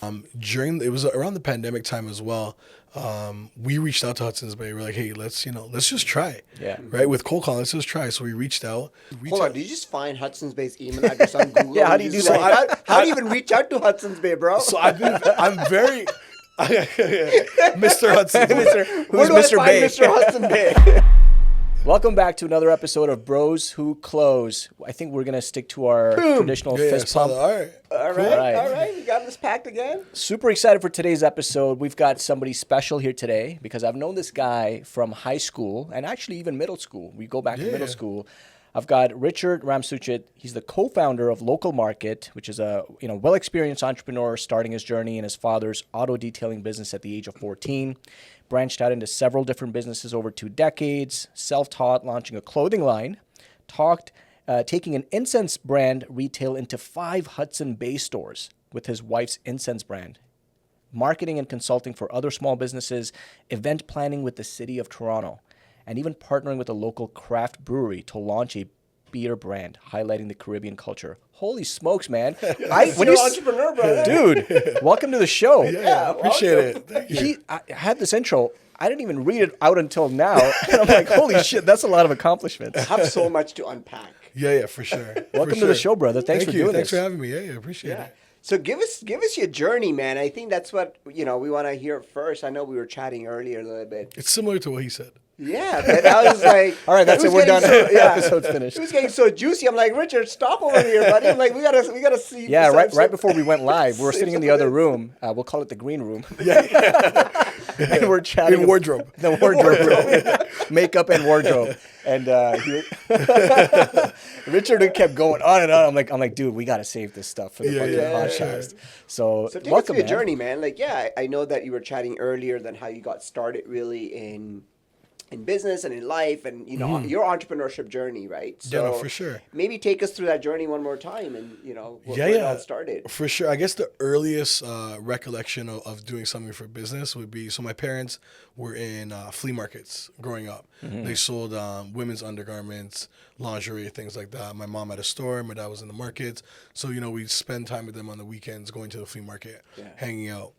It was around the pandemic time as well. We reached out to Hudson's Bay. We're like, hey, let's just try. Yeah. Right. With cold calling, let's just try. So we reached out. Hold on, did you just find Hudson's Bay's email address on Google? Yeah, how do you do that? How do you even reach out to Hudson's Bay, bro? So I'm very, Mr. Hudson. Where do Mr. I find Bay? Mr. Hudson Bay? Welcome back to another episode of Bros Who Close. I think we're going to stick to our traditional fist pump. All right. All right. We got this packed again. Super excited for today's episode. We've got somebody special here today because I've known this guy from high school and actually even middle school. We go back to middle school. I've got Richard Ramsuchit. He's the co-founder of Local Market, which is a well-experienced entrepreneur starting his journey in his father's auto detailing business at the age of 14. Branched out into several different businesses over 2 decades. Self-taught, launching a clothing line. Taking an incense brand retail into 5 Hudson Bay stores with his wife's incense brand. Marketing and consulting for other small businesses. Event planning with the city of Toronto. And even partnering with a local craft brewery to launch a beer brand, highlighting the Caribbean culture. Holy smokes, man. You're an entrepreneur, brother. Dude, welcome to the show. Yeah, appreciate it. Thank you. I had this intro. I didn't even read it out until now. And I'm like, holy shit, that's a lot of accomplishments. I have so much to unpack. Yeah, for sure. Welcome to the show, brother. Thanks for doing this. Thanks for having me. Yeah, appreciate it. So give us your journey, man. I think that's what we want to hear first. I know we were chatting earlier a little bit. It's similar to what he said. Yeah, but I was like, All right, that's it. We're done. So, yeah, Episode's finished. It was getting so juicy. I'm like, Richard, stop over here, buddy. I'm like, we gotta see. Yeah, right before we went live, we were sitting in the other room. We'll call it the green room. And we're chatting. In wardrobe. The wardrobe room. Makeup and wardrobe. And Richard kept going on and on. I'm like, dude, we got to save this stuff for the fucking podcast. So take us welcome, through your journey, man. Like, I know that you were chatting earlier than how you got started really in business and in life and, your entrepreneurship journey, right? So Yeah, no, for sure. Maybe take us through that journey one more time and, where it all started. For sure. I guess the earliest recollection of doing something for business would be, so my parents were in flea markets growing up. Mm-hmm. They sold women's undergarments, lingerie, things like that. My mom had a store. My dad was in the markets. So, we'd spend time with them on the weekends going to the flea market, hanging out.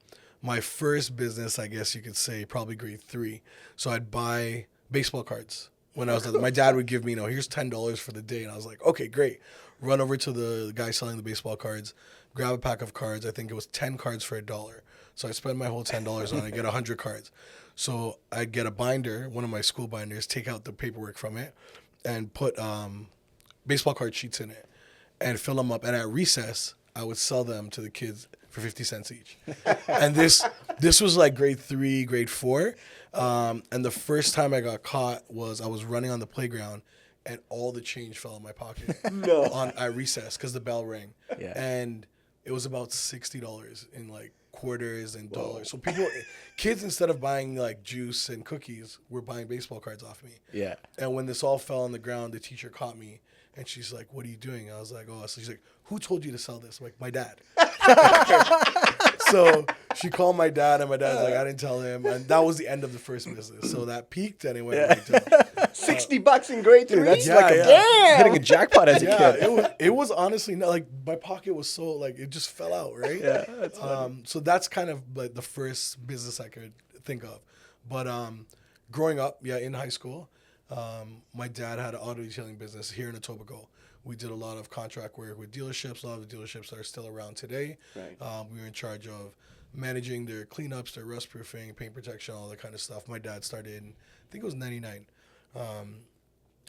My first business, I guess you could say, probably grade 3. So I'd buy baseball cards when I was little. My dad would give me, here's $10 for the day. And I was like, okay, great. Run over to the guy selling the baseball cards, grab a pack of cards. I think it was 10 cards for $1. So I spend my whole $10 on it. I get 100 cards. So I'd get a binder, one of my school binders, take out the paperwork from it, and put baseball card sheets in it and fill them up. And at recess, I would sell them to the kids for 50 cents each. And this was like grade 3, grade 4. And the first time I got caught was I was running on the playground and all the change fell in my pocket at recess because the bell rang. Yeah. And it was about $60 in like quarters and dollars. Whoa. So kids, instead of buying like juice and cookies, were buying baseball cards off me. Yeah. And when this all fell on the ground, the teacher caught me. And she's like, what are you doing? I was like, oh. So she's like, who told you to sell this? I'm like, my dad. So she called my dad, and my dad's like, I didn't tell him. And that was the end of the first business. So that peaked, and it went retail. $60 in grade 3? That's hitting a jackpot as a kid. It was honestly not, like, my pocket was so, like, it just fell out, right? Yeah, that's funny. So that's kind of like the first business I could think of. But growing up, in high school, my dad had an auto detailing business here in Etobicoke. We did a lot of contract work with dealerships, a lot of the dealerships that are still around today. Right. We were in charge of managing their cleanups, their rust proofing, paint protection, all that kind of stuff. My dad started in, I think it was 99. And,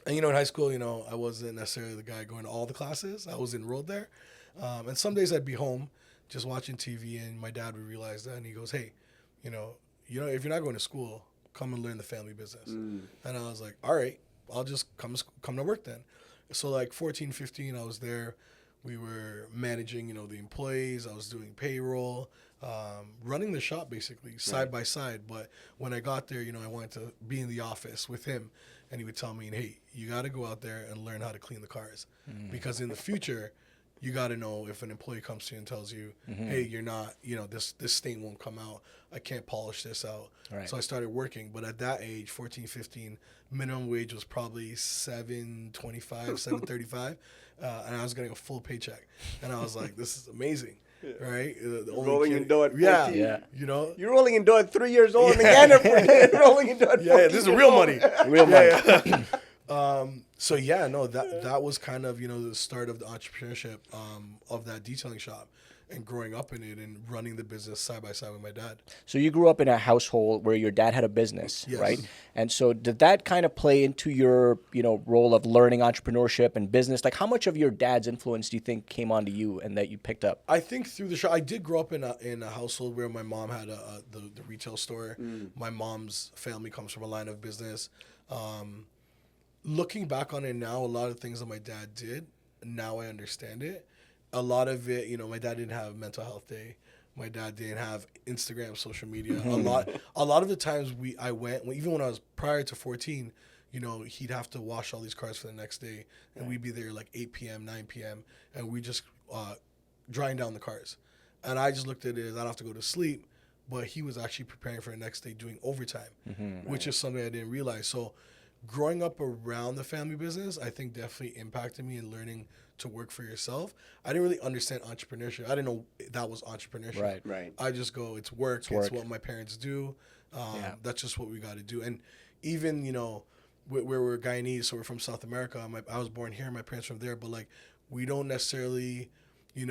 in high school, I wasn't necessarily the guy going to all the classes. I was enrolled there. And some days I'd be home just watching TV, and my dad would realize that, and he goes, hey, if you're not going to school, come and learn the family business. And I was like, all right, I'll just come to work then. So like 14, 15, I was there. We were managing, the employees. I was doing payroll, running the shop basically side by side. But when I got there, I wanted to be in the office with him, and he would tell me, hey, you got to go out there and learn how to clean the cars, because in the future, you got to know if an employee comes to you and tells you, hey, you're not, this stain won't come out. I can't polish this out. Right. So I started working. But at that age, 14, 15, minimum wage was probably $7.25, $7.35. And I was getting a full paycheck. And I was like, this is amazing. right? The only Rolling kid. in dough at 14. Yeah. You know. You're rolling in dough at 3 years old, and again rolling in dough at 14 Yeah, this is real money. Real money. So yeah, no, that was kind of the start of the entrepreneurship of that detailing shop, and growing up in it and running the business side by side with my dad. So you grew up in a household where your dad had a business, Yes. right? And so did that kind of play into your, role of learning entrepreneurship and business? Like, how much of your dad's influence do you think came onto you and that you picked up? I think through the shop, I did grow up in a household where my mom had the retail store. My mom's family comes from a line of business. Looking back on it now, a lot of things that my dad did, now I understand it. A lot of it, my dad didn't have mental health day. My dad didn't have Instagram, social media. A lot of the times I went, even when I was prior to 14, he'd have to wash all these cars for the next day, and we'd be there like 8 p.m., 9 p.m., and we just drying down the cars. And I just looked at it as I don't have to go to sleep, but he was actually preparing for the next day doing overtime, which is something I didn't realize. So growing up around the family business, I think definitely impacted me in learning to work for yourself. I didn't really understand entrepreneurship. I didn't know that was entrepreneurship. Right. I just go, it's work. It's what my parents do. That's just what we got to do. And even, we're Guyanese, so we're from South America. I was born here, my parents from there, but like we don't necessarily, they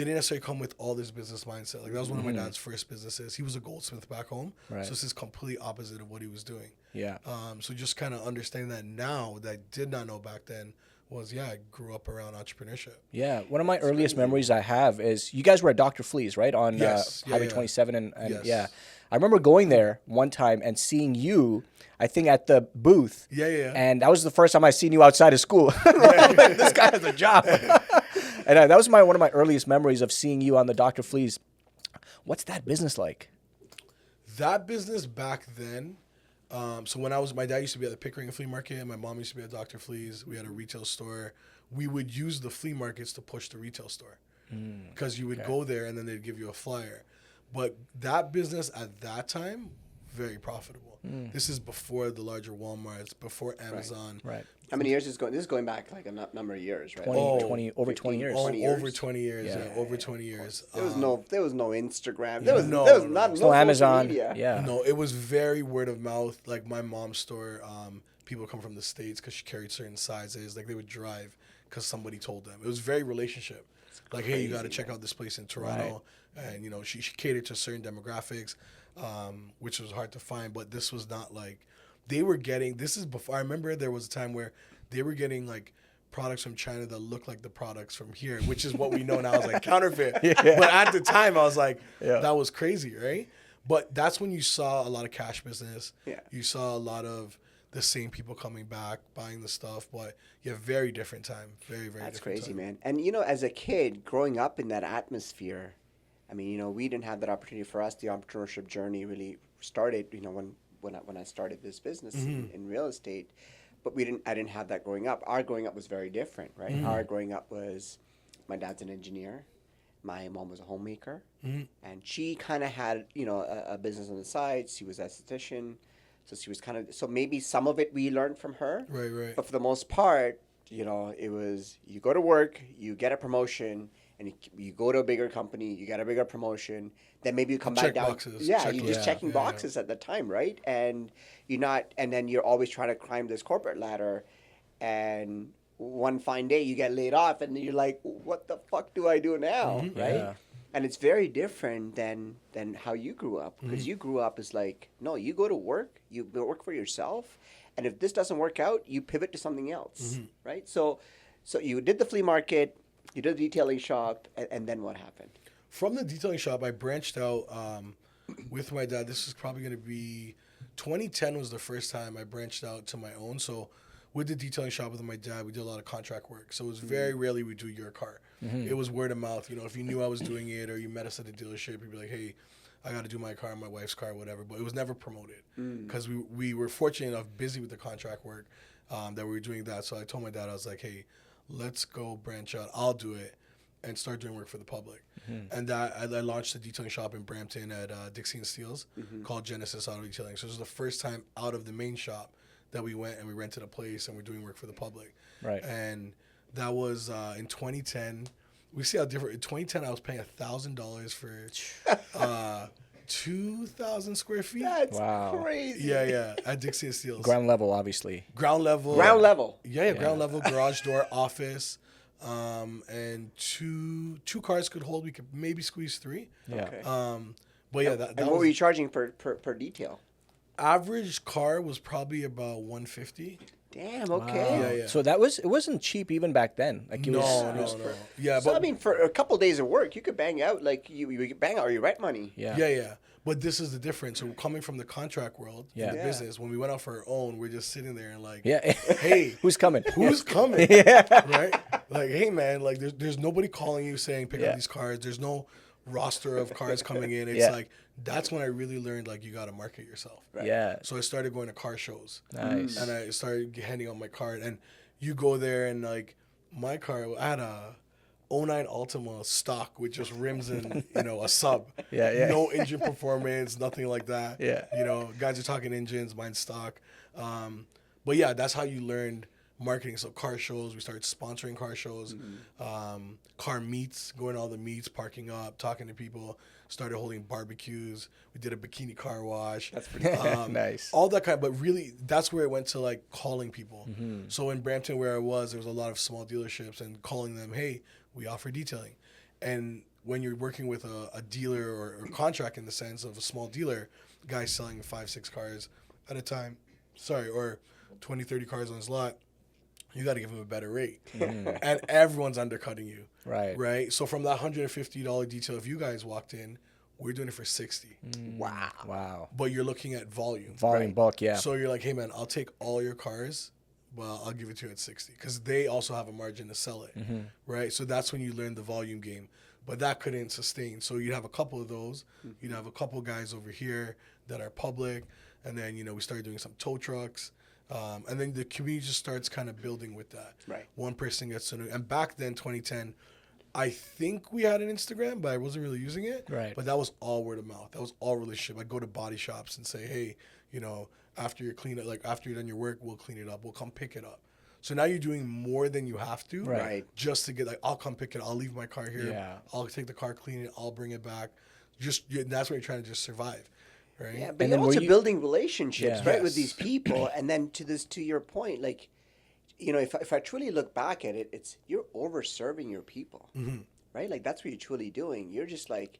didn't necessarily come with all this business mindset. Like that was one of my dad's first businesses. He was a goldsmith back home. Right. So this is completely opposite of what he was doing. Yeah. So just kind of understanding that now that I did not know back then was, I grew up around entrepreneurship. Yeah. One of my earliest memories I have is you guys were at Dr. Flea's, right? On Yes. Highway 27. And Yes. yeah. I remember going there one time and seeing you, I think at the booth. Yeah. And that was the first time I seen you outside of school. I'm like, this guy has a job. And that was one of my earliest memories of seeing you on the Dr. Flea's. What's that business like? That business back then, so when my dad used to be at the Pickering Flea Market, and my mom used to be at Dr. Flea's. We had a retail store. We would use the flea markets to push the retail store because you would go there and then they'd give you a flyer. But that business at that time, very profitable. This is before the larger Walmarts, before Amazon. Right. How many years is going? This is going back like a number of years, right? 20, over 20 years. 20 years. Over 20 years. Over 20 years. There was no Instagram. Yeah, There was no no Amazon. Media. Yeah. No, it was very word of mouth. Like my mom's store, people come from the States because she carried certain sizes. Like they would drive because somebody told them. It was very relationship. Like, hey, you got to check out this place in Toronto. Right. And, she catered to certain demographics, which was hard to find. But this was not like they were getting, this is before, I remember there was a time where they were getting like products from China that looked like the products from here, which is what we know now as like counterfeit. But at the time I was like, that was crazy, right? But that's when you saw a lot of cash business. Yeah. You saw a lot of the same people coming back, buying the stuff, but very different time. Very, very That's different crazy, time. man. And, as a kid, growing up in that atmosphere, I mean, we didn't have that opportunity. For us, the entrepreneurship journey really started, when I started this business in real estate. But I didn't have that growing up. Our growing up was very different, right? Our growing up was, my dad's an engineer. My mom was a homemaker. And she kind of had, a business on the side. She was an esthetician. So she was so maybe some of it we learned from her. Right. But for the most part, it was you go to work, you get a promotion, and you go to a bigger company, you get a bigger promotion, then maybe you come back down. Boxes. Yeah, you're just checking boxes at the time, right? And and then you're always trying to climb this corporate ladder, and one fine day you get laid off, and you're like, what the fuck do I do now, right? Yeah. And it's very different than how you grew up, because you grew up as like, no, you go to work, you work for yourself, and if this doesn't work out, you pivot to something else, right? So you did the flea market, you did the detailing shop, and then what happened? From the detailing shop, I branched out with my dad. This is probably going to be 2010 was the first time I branched out to my own. So with the detailing shop with my dad, we did a lot of contract work. So it was very rarely we do your car. It was word of mouth. If you knew I was doing it or you met us at the dealership, you'd be like, hey, I got to do my car, my wife's car, whatever. But it was never promoted because we were fortunate enough, busy with the contract work, that we were doing that. So I told my dad, I was like, hey, let's go branch out. I'll do it and start doing work for the public. And I launched a detailing shop in Brampton at Dixie and Steele's called Genesis Auto Detailing. So this was the first time out of the main shop that we went and we rented a place and we're doing work for the public. Right. And that was in 2010. we see how different. In 2010, I was paying $1,000 for 2,000 square feet. That's Wow. crazy. Yeah, at Dixie and Steele's. Ground level, obviously. Ground level. Ground level. Yeah, ground level, garage door, office, and two cars could hold. We could maybe squeeze 3. Yeah. Okay. But yeah, that And what was, were you charging per detail? average car was probably about $150. Damn. Wow. Okay. Yeah. So it wasn't cheap even back then. Like it was. No. Yeah, So but I mean, for a couple days of work, you could bang out like you could bang out your rent money. Yeah. yeah. But this is the difference. So coming from the contract world, Yeah. in the Yeah. business, when we went out for our own, we're just sitting there and like, Yeah. hey, Who's coming? who's coming? Right? Like, hey man, like there's nobody calling you saying pick Yeah. up these cars. There's no roster of cars coming in. It's Yeah. like that's when I really learned like you got to market yourself. Yeah. So I started going to car shows. Nice. And I started handing out my card. And you go there and like my car, I had a '09 Altima stock with just rims and a sub. Yeah. No engine performance, nothing like that. Yeah. Guys are talking engines, mine's stock. But yeah, that's how you learned marketing. So car shows, we started sponsoring car shows, car meets, going to all the meets, parking up, talking to people. Started holding barbecues. We did a bikini car wash. That's pretty cool. Nice. All that kind, but really, that's where it went to like calling people. So in Brampton, where I was, there was a lot of small dealerships and calling them, hey, we offer detailing. And when you're working with a dealer or contract in the sense of a small dealer, guy selling 5-6 cars at a time, or 20-30 cars on his lot, you got to give him a better rate. And everyone's undercutting you. Right. So from that $150 detail, if you guys walked in, we're doing it for $60. Wow. But you're looking at volume. Volume bulk, yeah. So you're like, hey man, I'll take all your cars, but I'll give it to you at 60 because they also have a margin to sell it, right? So that's when you learn the volume game. But that couldn't sustain. So you'd have a couple of those. You'd have a couple guys over here that are public, and then we started doing some tow trucks. And then the community just starts kind of building with that. Right. One person gets to know. And back then, 2010, I think we had an Instagram, but I wasn't really using it. Right. But that was all word of mouth. That was all relationship. I'd go to body shops and say, hey, after you're clean, like after you're done your work, we'll clean it up. We'll come pick it up. So now you're doing more than you have to. Right. Just to get like, I'll come pick it. I'll leave my car here. Yeah. I'll take the car, clean it. I'll bring it back. That's what you're trying to just survive. Right. Yeah, but And you're then were also you- building relationships, Yeah. right, with Yes. these people. And then to your point, like, if I truly look back at it, it's you're over serving your people, right? Like that's what you're truly doing. You're just like,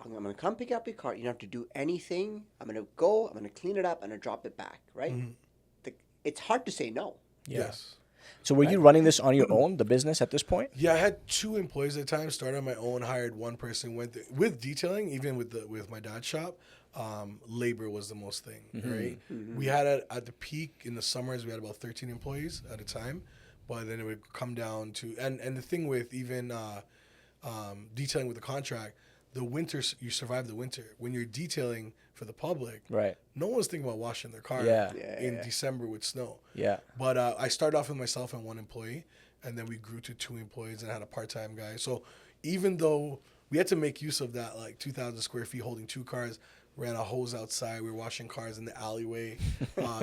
I'm gonna come pick up your car. You don't have to do anything. I'm gonna go. I'm gonna clean it up. I'm gonna drop it back, right? It's hard to say no. Yeah. Yes. So were you running this on your own, the business at this point? Yeah, I had 2 employees at the time. Started on my own, hired one person. Went with detailing, even with my dad's shop. Labor was the most thing, right? We had at the peak in the summers, we had about 13 employees at a time, but then it would come down to and the thing with even detailing with the contract, the winter you survive the winter. When you're detailing for the public, Right. no one's thinking about washing their car Yeah. in December with snow. Yeah. But I started off with myself and one employee, and then we grew to 2 employees and had a part-time guy. So even though we had to make use of that, like 2,000 square feet holding 2 cars, ran a hose outside, we were washing cars in the alleyway,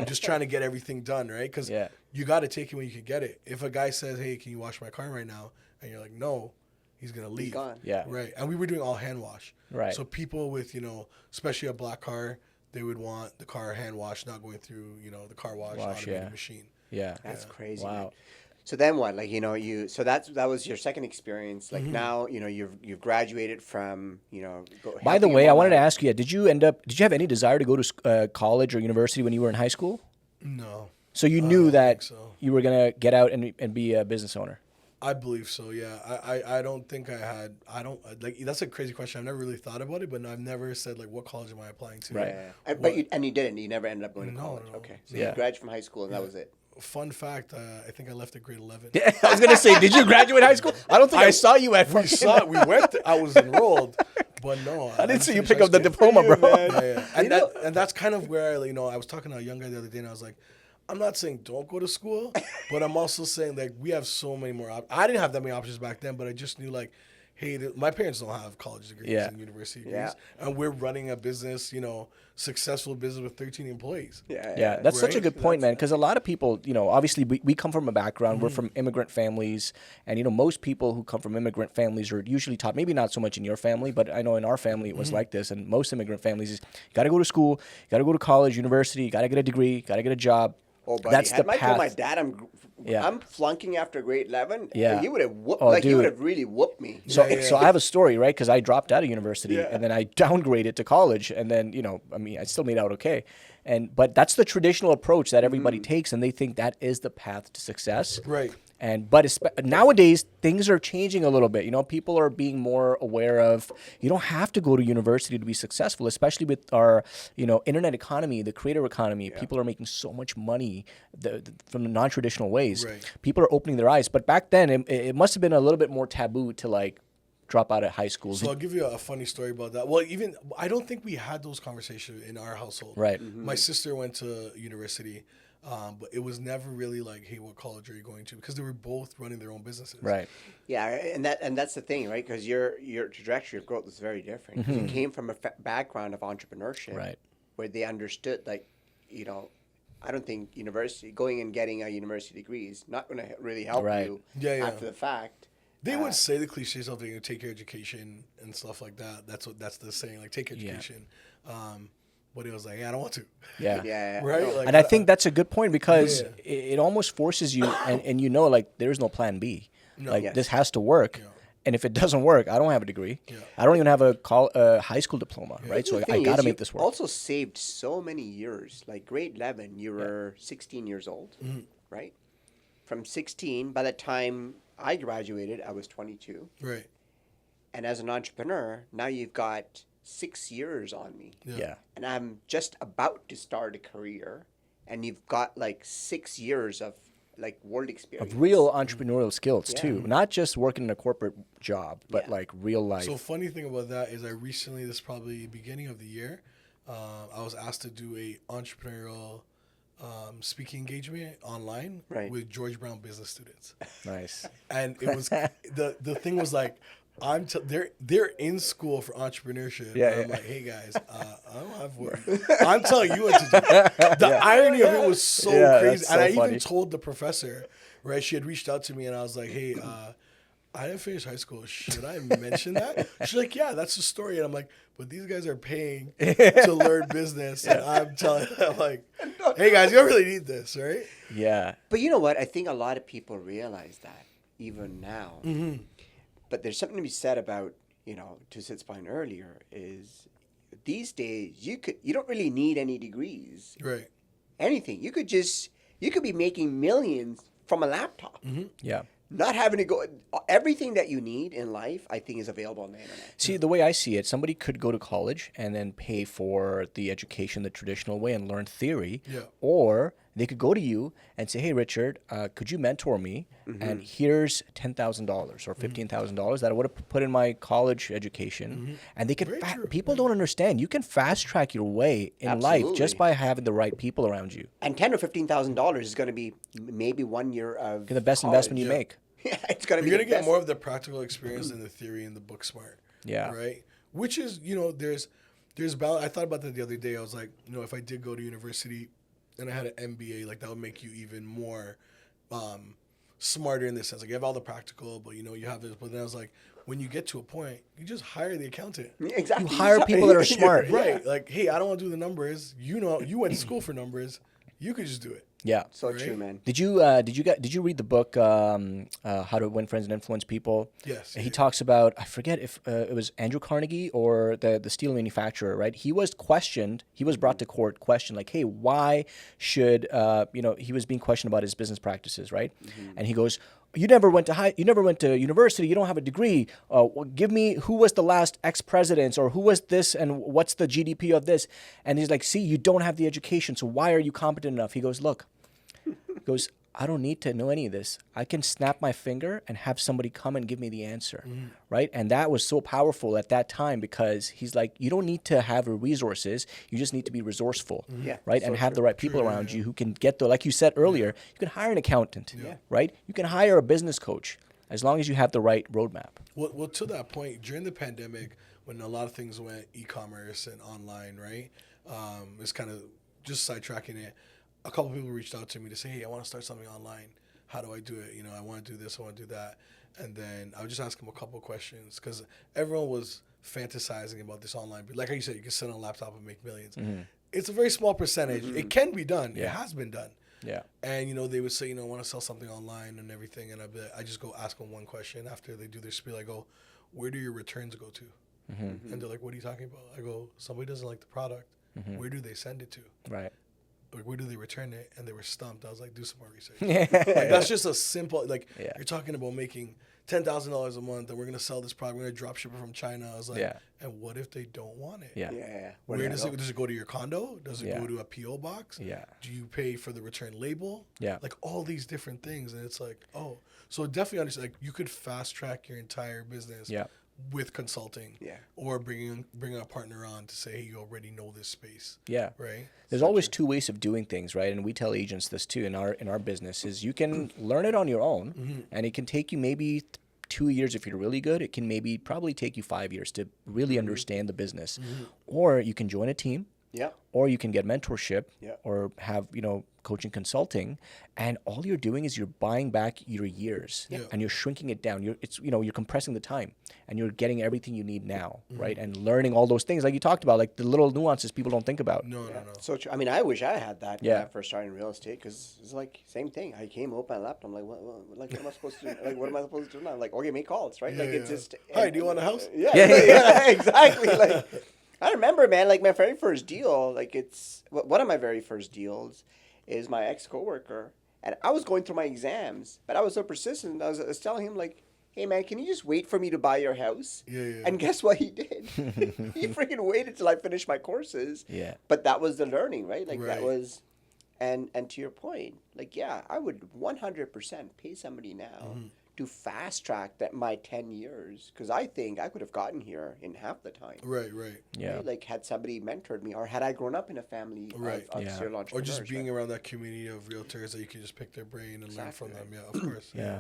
just trying to get everything done, right? Because you got to take it when you can get it. If a guy says, hey, can you wash my car right now? And you're like, no, he's going to leave. He's gone. Yeah. Right. And we were doing all hand wash. Right. So people with, especially a black car, they would want the car hand wash, not going through, the car wash automated machine. Yeah. That's crazy. Wow. Man. So then what? Like so that was your second experience. Like now you've graduated from By the way, I wanted to ask you, did you have any desire to go to college or university when you were in high school? No. So you knew that think so. you were going to get out and be a business owner? I believe so, yeah. I don't think that's a crazy question. I've never really thought about it, but I've never said, like, what college am I applying to? Right. But you didn't. You never ended up going to No, college. no. Okay. So Yeah. you graduated from high school and that was it. Fun fact, I think I left at grade 11. I was going to say, did you graduate high school? I don't think I saw you at We saw it. We went. I was enrolled, but no. I didn't see you finished pick high up the school. diploma, bro. Yeah. And that's kind of where, I was talking to a young guy the other day, and I was like, I'm not saying don't go to school, but I'm also saying, like, we have so many more options. I didn't have that many options back then, but I just knew, like, hey, my parents don't have college degrees Yeah. and university degrees, Yeah. and we're running a business, successful business with 13 employees. Yeah, that's such a Right? good point, man. Because a lot of people, obviously we come from a background, we're from immigrant families. And, most people who come from immigrant families are usually taught, maybe not so much in your family, but I know in our family it was like this. And most immigrant families is you got to go to school, you got to go to college, university, you got to get a degree, you got to get a job. Oh, buddy, That's the had I told my path. dad I'm flunking after grade 11, Yeah. he would have whooped, Oh, he dude. would have really whooped me. So I have a story, right? Because I dropped out of university Yeah. and then I downgraded to college, and then I still made out okay. But that's the traditional approach that everybody takes, and they think that is the path to success. Right. But nowadays things are changing a little bit. People are being more aware of you don't have to go to university to be successful, especially with our internet economy, the creator economy. People are making so much money from the non-traditional ways. Right. People are opening their eyes. But back then it must have been a little bit more taboo to drop out of high school. So I'll give you a funny story about that. Well, I don't think we had those conversations in our household. Right. My sister went to university, but it was never really like, hey, what college are you going to? Because they were both running their own businesses. Right. Yeah, and that's the thing, right? Because your trajectory of growth is very different. 'Cause you came from a background of entrepreneurship, Right. where they understood, I don't think going and getting a university degree is not going to really help Right. you Yeah. after the fact. They would say the cliche stuff, like, take your education and stuff like that. That's the saying, like, take education. But it was like, I don't want to. Yeah. Yeah, Right? no. Like, And I think that's a good point because Yeah. it almost forces you, and there's no plan B. Yes. This has to work. Yeah. And if it doesn't work, I don't have a degree. Yeah. I don't even have a high school diploma, right? So The I thing got to is, make you this work. Also saved so many years. Like grade 11, you were 16 years old, right? From 16, by the time I graduated, I was 22. right. And as an entrepreneur, now you've got 6 years on me. Yeah. And I'm just about to start a career, and you've got 6 years of world experience. Of real entrepreneurial skills Yeah. too, not just working in a corporate job, but Yeah. real life. So funny thing about that is this is probably beginning of the year, I was asked to do a entrepreneurial speaking engagement online Right. with George Brown business students. Nice. And it was the thing was like, they're in school for entrepreneurship. Yeah, and I'm yeah. like, hey guys, I don't have what I'm telling you what to do. The irony of it was so Yeah, crazy. that's And so I funny. even told the professor, right? She had reached out to me and I was like, hey, I didn't finish high school. Should I mention that? She's like, yeah, that's the story. And I'm like, but these guys are paying to learn business. And I'm telling them, like, hey guys, you don't really need this, right? Yeah. But you know what? I think a lot of people realize that even now. But there's something to be said about, to Sid's point earlier, is these days you don't really need any degrees. Right. Anything. You could be making millions from a laptop. Yeah. Not having to go. Everything that you need in life, I think, is available on the internet. See, the way I see it, somebody could go to college and then pay for the education the traditional way and learn theory. Yeah. Or they could go to you and say, hey, Richard, could you mentor me? And here's $10,000 or $15,000 that I would have put in my college education. And they could, Very true. people don't understand. You can fast track your way in life just Absolutely. by having the right people around you. And $10,000 or $15,000 is going to be maybe 1 year of The best college. investment you Yeah. make. Yeah, it's going to be You're the gonna get best. more of the practical experience than the theory and the book smart. Yeah. Right. Which is, there's balance. I thought about that the other day. I was like, if I did go to university and I had an MBA, like that would make you even more smarter in this sense. Like you have all the practical, but you have this. But then I was like, when you get to a point, you just hire the accountant. Exactly. You hire people that are smart. Right. Like, hey, I don't want to do the numbers. You went to school for numbers. You could just do it. Yeah. So Right? true, man. Did you read the book How to Win Friends and Influence People? Yes. He talks about, I forget if it was Andrew Carnegie or the steel manufacturer, right? He was brought to court, questioned like, hey, why should he was being questioned about his business practices, right? And he goes, you never went to university, you don't have a degree. Give me who was the last ex-president or who was this and what's the GDP of this? And he's like, see, you don't have the education, so why are you competent enough? He goes, look, I don't need to know any of this. I can snap my finger and have somebody come and give me the answer, right? And that was so powerful at that time because he's like, you don't need to have the resources. You just need to be resourceful, Yeah, right? so And have the right people True, around yeah. you who can get like you said earlier, you can hire an accountant, right? You can hire a business coach. as long as you have the right roadmap. Well, to that point, during the pandemic, when a lot of things went e-commerce and online, right? It's kind of just sidetracking it. A couple people reached out to me to say, hey, I want to start something online. How do I do it? I want to do this, I want to do that. And then I would just ask them a couple of questions because everyone was fantasizing about this online. But like you said, you can sit on a laptop and make millions. Mm-hmm. It's a very small percentage. Mm-hmm. It can be done. Yeah. It has been done. Yeah. And, they would say, I want to sell something online and everything. And I just go ask them one question after they do their spiel. I go, where do your returns go to? Mm-hmm. And they're like, what are you talking about? I go, somebody doesn't like the product. Mm-hmm. Where do they send it to? Right. Like, where do they return it? And they were stumped. I was like, do some more research. Like, that's just a simple, you're talking about making $10,000 a month and we're going to sell this product. We're going to drop ship it from China. I was like, and what if they don't want it? Yeah. Where does it go to your condo? Does it go to a P.O. box? Yeah. Do you pay for the return label? Yeah. Like all these different things. And it's like, oh, so definitely understand, like you could fast track your entire business with consulting or bringing a partner on to say, hey, you already know this space. Yeah. Right. There's always two ways of doing things, right? And we tell agents this too in our business is you can learn it on your own and it can take you maybe 2 years if you're really good. It can probably take you 5 years to really understand the business. Or you can join a team. Yeah. Or you can get mentorship or have, coaching consulting, and all you're doing is you're buying back your years and you're shrinking it down. You're compressing the time and you're getting everything you need now, right? And learning all those things like you talked about, like the little nuances people don't think about. No. So true. I mean, I wish I had that when I first started in real estate because it's like same thing. I came open my laptop. I'm like, what am I supposed to do? Like, what am I supposed to do now? Like, okay, make calls, right? It's just. Hi, do you want a house? Yeah, exactly. Like, I remember, man. Like my very first deal, one of my very first deals is my ex-coworker, and I was going through my exams, but I was so persistent. I was telling him like, hey man, can you just wait for me to buy your house? Yeah. And guess what he did? He freaking waited till I finished my courses. Yeah. But that was the learning, right? That was, and to your point, I would 100% pay somebody now to fast track my 10 years because I think I could have gotten here in half the time. Right. Yeah. Right? Had somebody mentored me or had I grown up in a family of serial entrepreneurs. Or just being around that community of realtors that you can just pick their brain and learn from them. Yeah, of course. Yeah.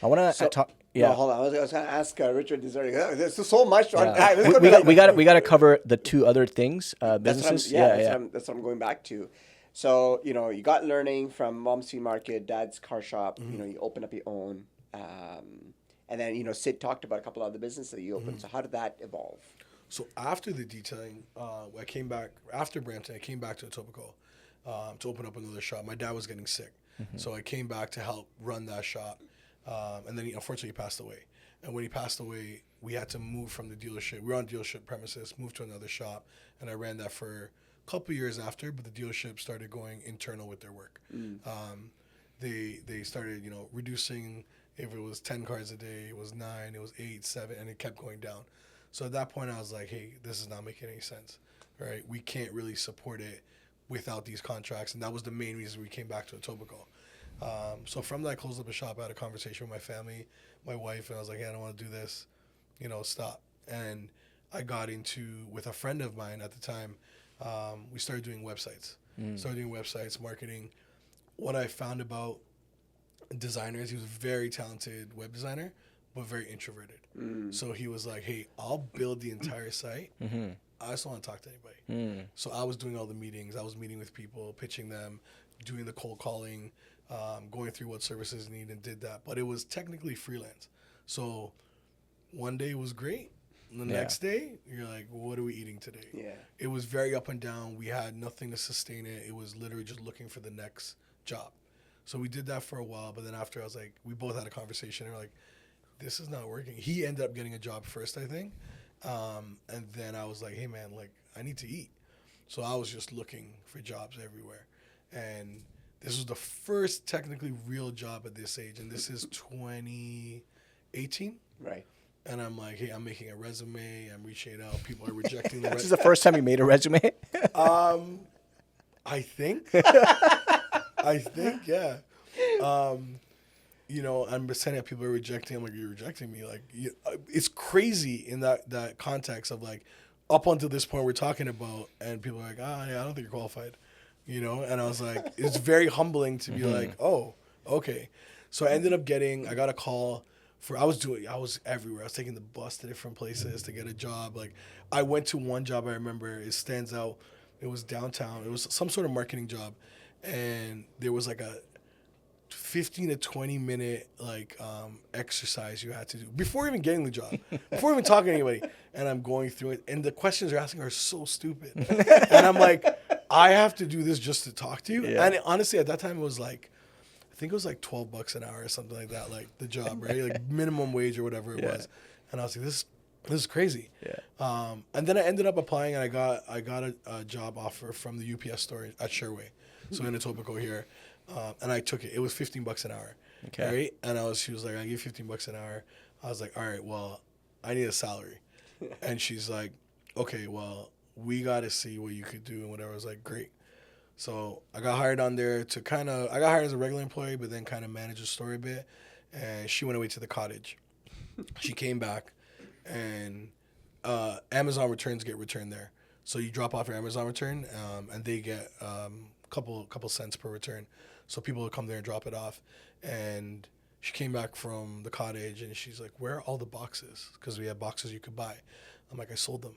I want to talk. Yeah. No, hold on. I was going to ask Richard there's so much to unpack. We got to cover the two other things, businesses. That's what I'm going back to. So, you got learning from Mom's Flea Market, Dad's car shop, you open up your own. And then, Sid talked about a couple of other businesses that you opened. So how did that evolve? So after the detailing, I came back, after Brampton, I came back to Etobicoke to open up another shop. My dad was getting sick. So I came back to help run that shop. And then unfortunately he passed away. And when he passed away, we had to move from the dealership. We were on dealership premises, moved to another shop. And I ran that for a couple of years after, but the dealership started going internal with their work. They started, reducing. If it was 10 cars a day, it was 9, it was 8, 7, and it kept going down. So at that point, I was like, hey, this is not making any sense, right? We can't really support it without these contracts. And that was the main reason we came back to Etobicoke. So from that, I closed up a shop. I had a conversation with my family, my wife, and I was like, hey, I don't want to do this, stop. And I got with a friend of mine at the time, we started doing websites. Marketing. What I found about designers, he was a very talented web designer, but very introverted. So he was like, hey, I'll build the entire site. I just don't want to talk to anybody. So I was doing all the meetings. I was meeting with people, pitching them, doing the cold calling, going through what services need, and did that. But it was technically freelance. So one day was great. And the next day, you're like, what are we eating today? Yeah. It was very up and down. We had nothing to sustain it. It was literally just looking for the next job. So we did that for a while, but then after I was like, we both had a conversation and we're like, this is not working. He ended up getting a job first, I think. And then I was like, hey man, I need to eat. So I was just looking for jobs everywhere. And this was the first technically real job at this age. And this is 2018. Right. And I'm like, hey, I'm making a resume. I'm reaching it out. People are rejecting the resume. This is the first time you made a resume? I think. Yeah. I'm sending out people are rejecting. I'm like, you're rejecting me. It's crazy in that context of up until this point we're talking about, and people are like, yeah, I don't think you're qualified. And I was like, it's very humbling to be like, oh, okay. So I got a call I was everywhere. I was taking the bus to different places to get a job. Like, I went to one job I remember. It stands out. It was downtown. It was some sort of marketing job, and there was like a 15 to 20 minute exercise you had to do before even getting the job, before even talking to anybody. And I'm going through it, and the questions they're asking are so stupid. And I'm like, I have to do this just to talk to you. Yeah. And honestly, at that time, it was like, I think it was like $12 an hour or something like that, like the job, right? Like minimum wage or whatever it was. And I was like, this is crazy. Yeah. And then I ended up applying, and I got a job offer from the UPS store at Sherway, so in Etobicoke here. And I took it. It was $15 an hour. Okay. Right? And she was like, I give $15 an hour. I was like, all right, well, I need a salary. And she's like, okay, well, we got to see what you could do and whatever. I was like, great. So I got hired on there I got hired as a regular employee, but then kind of managed the store a bit. And she went away to the cottage. She came back, and Amazon returns get returned there. So you drop off your Amazon return, and they get couple cents per return. So people would come there and drop it off. And she came back from the cottage, and she's like, where are all the boxes? Because we had boxes you could buy. I'm like, I sold them.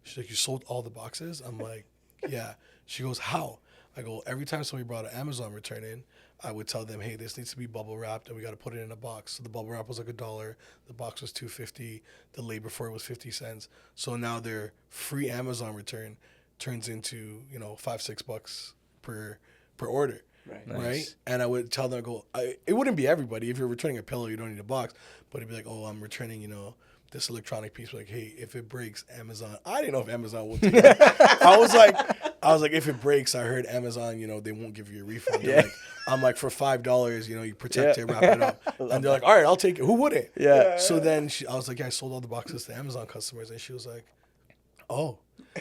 She's like, you sold all the boxes? I'm like, yeah. She goes, how? I go, every time somebody brought an Amazon return in, I would tell them, hey, this needs to be bubble wrapped, and we got to put it in a box. So the bubble wrap was like $1. The box was $2.50. The labor for it was 50 cents. So now their free Amazon return turns into, $5-6 per order. Right. Nice. Right? And I would tell them, it wouldn't be everybody. If you're returning a pillow, you don't need a box. But it'd be like, oh, I'm returning, this electronic piece. Like, hey, if it breaks, Amazon. I didn't know if Amazon would take it. I was like, if it breaks, I heard Amazon, they won't give you a refund. Yeah. I'm like, for $5, you protect it, wrap it up. And they're like, all right, I'll take it. Who wouldn't? Yeah. So then I was like, yeah, I sold all the boxes to Amazon customers. And she was like, oh.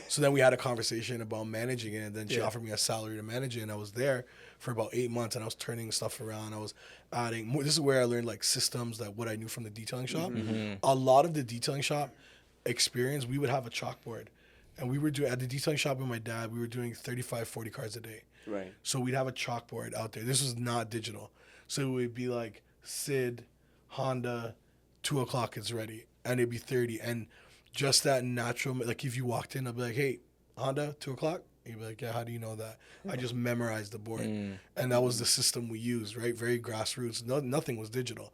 So then we had a conversation about managing it, and then she offered me a salary to manage it, and I was there for about 8 months, and I was turning stuff around. I was adding more. This is where I learned systems what I knew from the detailing shop. Mm-hmm. A lot of the detailing shop experience, we would have a chalkboard, and we were doing at the detailing shop with my dad. We were doing 35, 40 cars a day. Right. So we'd have a chalkboard out there. This was not digital, so it would be like Sid, Honda, 2:00 it's ready, and it'd be 30 and. Just that natural, if you walked in, I'd be like, hey, Honda, 2:00? You'd be like, yeah, how do you know that? I just memorized the board. And that was the system we used, right? Very grassroots. Nothing was digital.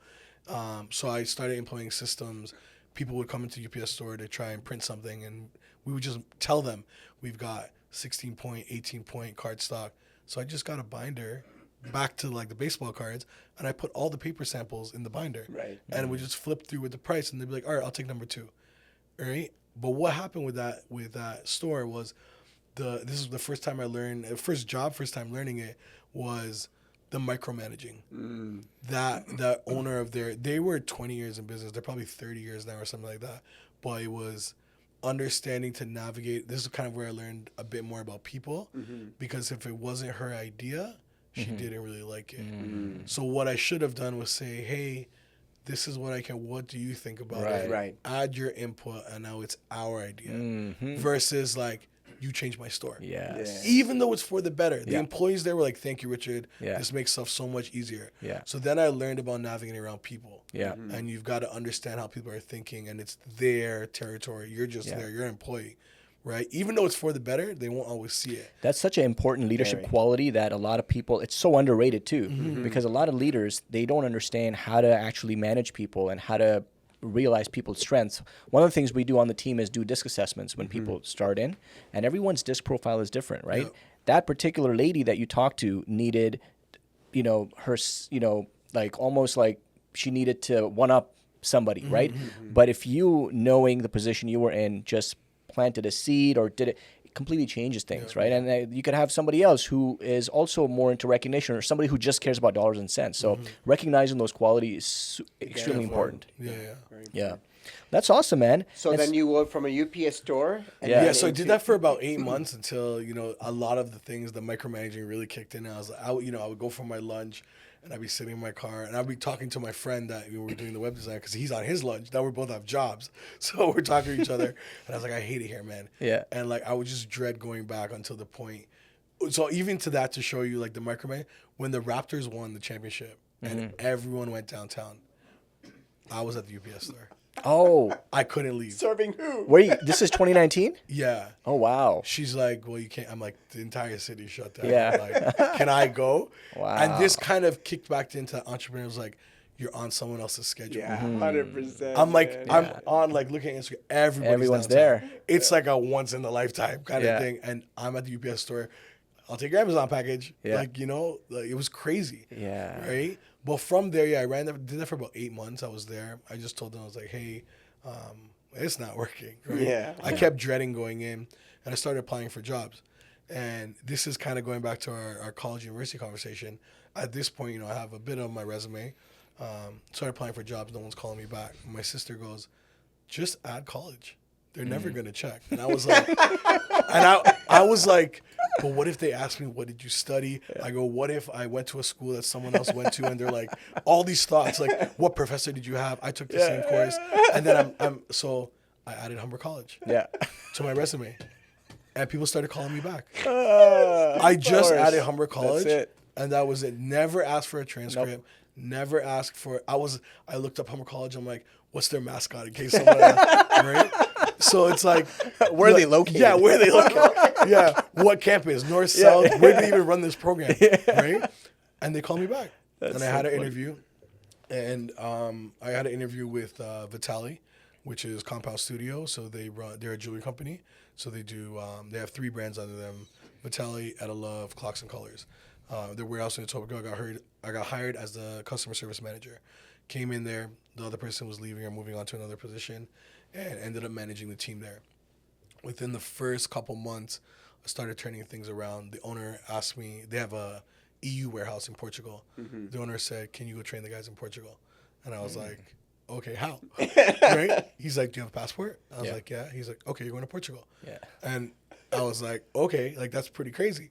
So I started implementing systems. People would come into the UPS store to try and print something, and we would just tell them, we've got 16-point, 18-point card stock. So I just got a binder back to the baseball cards, and I put all the paper samples in the binder. Right. And we just flip through with the price, and they'd be like, all right, I'll take number 2. Right, but what happened with that store was this is the first time I learned first time learning it was the micromanaging. That owner of they were 20 years in business. They're probably 30 years now or something like that. But it was understanding to navigate. This is kind of where I learned a bit more about people, because if it wasn't her idea, she didn't really like it. So what I should have done was say, hey, this is what what do you think about it? Right. Add your input, and now it's our idea. Versus you changed my store. Yes. Even though it's for the better. The employees there were like, thank you, Richard. Yeah. This makes stuff so much easier. Yeah. So then I learned about navigating around people. Yeah. And you've got to understand how people are thinking, and it's their territory. You're just there. You're an employee. Right? Even though it's for the better, they won't always see it. That's such an important leadership quality that a lot of people, it's so underrated too, because a lot of leaders, they don't understand how to actually manage people and how to realize people's strengths. One of the things we do on the team is do disc assessments when people start in, and everyone's disc profile is different, right? Yep. That particular lady that you talked to needed, her, almost like she needed to one up somebody, right? But if you, knowing the position you were in, just planted a seed or did it completely changes things, right? And you could have somebody else who is also more into recognition, or somebody who just cares about dollars and cents. So recognizing those qualities is extremely important. Yeah. That's awesome, man. So then you went from a UPS store. And so I did that for about 8 months until, a lot of the things, the micromanaging really kicked in. I was like, I would go for my lunch, and I'd be sitting in my car, and I'd be talking to my friend that we were doing the web design, because he's on his lunch. Now we both have jobs. So we're talking to each other. And I was like, I hate it here, man. Yeah. And I would just dread going back until the point. So even to that, to show you the micromanage, when the Raptors won the championship and everyone went downtown, I was at the UPS store. Oh, I couldn't leave. Serving who? wait, this is 2019? Yeah. Oh, wow. She's like, well, you can't. I'm like, the entire city shut down. Yeah. Like, can I go? Wow. And this kind of kicked back into entrepreneurs like, you're on someone else's schedule. Yeah, 100%. I'm like, man. I'm on like looking at Instagram. Everyone's downtown. there. It's like a once in a lifetime kind Yeah. of thing. And I'm at the UPS store. I'll take your Amazon package. Yeah. Like, you know, like it was crazy. Yeah. Right. But from there, yeah, did that for about 8 months. I was there. I just told them, I was like, hey, it's not working. Right? Yeah. I kept dreading going in, and I started applying for jobs. And this is kind of going back to our college university conversation. At this point, you know, I have a bit on my resume. Started applying for jobs. No one's calling me back. My sister goes, just add college. They're never going to check. And I was like, I was like, but what if they ask me, what did you study? I go, what if I went to a school that someone else went to? And they're like, all these thoughts, like, what professor did you have? I took the same course. And then so I added Humber College Yeah. to my resume. And people started calling me back. I I just added Humber College. That's it. And that was it. Never asked for a transcript. Nope. Never asked for I looked up Humber College. I'm like, what's their mascot in case someone asks, right? So it's like, Where are they located? Yeah, where are they located? Yeah, what campus? North, South? Where do they even run this program? Right? And they called me back. And I had an interview. And I had an interview with Vitali, which is Compound Studio. So they're a jewelry company. So they they have 3 brands under them: Vitali, Edelove, Clocks and Colors. Their warehouse in Etobicoke. I got hired as the customer service manager. Came in there. The other person was leaving or moving on to another position, and ended up managing the team there. Within the first couple months, I started turning things around. The owner asked me, they have a EU warehouse in Portugal. Mm-hmm. The owner said, can you go train the guys in Portugal? And I was like, okay, how? Right? He's like, do you have a passport? I was like, yeah. He's like, okay, you're going to Portugal. Yeah. And I was like, okay, like that's pretty crazy.